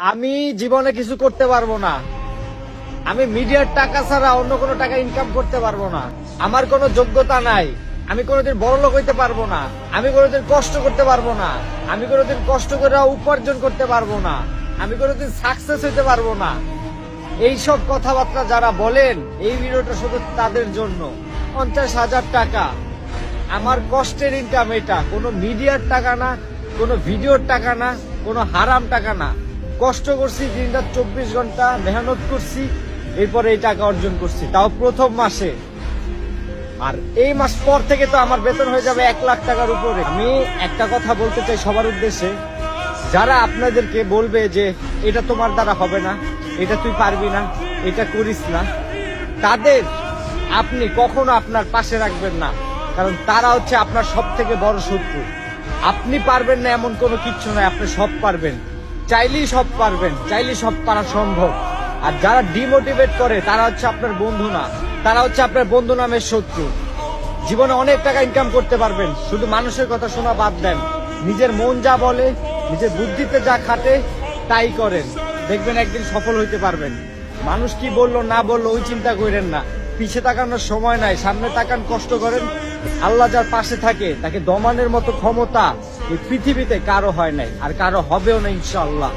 আমি জীবনে কিছু করতে পারবো না। আমি মিডিয়ার টাকা ছাড়া অন্য কোনো টাকা ইনকাম করতে পারবো না। আমার কোনো যোগ্যতা নাই। আমি কোনোদিন বড়লোক হইতে পারবো না। আমি কোনোদিন কষ্ট করতে পারবো না। আমি কোনোদিন কষ্ট করে উপার্জন করতে পারবো না। আমি কোনোদিন সাকসেস হইতে পারবো না। এইসব কথাবার্তা যারা বলেন, এই ভিডিওটা শুধু তাদের জন্য। 50,000 টাকা আমার কষ্টের ইনকাম, এটা কোনো মিডিয়ার টাকা না, কোনো ভিডিওর টাকা না, কোনো হারাম টাকা না। কষ্ট করছি, দিনরাত 24 ঘন্টা মেহনত করছি, এরপরে এই টাকা অর্জন করছি, তাও প্রথম মাসে। আর এই মাস পর থেকে তো আমার বেতন হয়ে যাবে 1 লাখ টাকার উপরে। আমি একটা কথা বলতে চাই সবার উদ্দেশ্যে, যারা আপনাদেরকে বলবে যে এটা তোমার দ্বারা হবে না, এটা তুই পারবি না, এটা করিস না, তাদের আপনি কখনো আপনার পাশে রাখবেন না। কারণ তারা হচ্ছে আপনার সব থেকে বড় শত্রু। আপনি পারবেন না এমন কোনো কিচ্ছু নয়, আপনি সব পারবেন। চাইলেই সব পারবেন, চাইলেই সব পারা সম্ভব। আর যারা ডিমোটিভেট করে তারা হচ্ছে আপনার বন্ধু না, তারা হচ্ছে আপনার বন্ধু নামের শত্রু। জীবনে অনেক টাকা ইনকাম করতে পারবেন, শুধু মানুষের কথা শোনা বাদ দেন। নিজের মন যা বলে, নিজের বুদ্ধিতে যা খাটে তাই করেন, দেখবেন একদিন সফল হইতে পারবেন। মানুষ কি বললো না বললো ওই চিন্তা করেন না। পিছে তাকানোর সময় নাই, সামনে তাকান, কষ্ট করেন। আল্লাহ যার পাশে থাকে তাকে দমানের মতো ক্ষমতা এই পৃথিবীতে কারো হয় নাই, আর কারো হবেও না ইনশাআল্লাহ।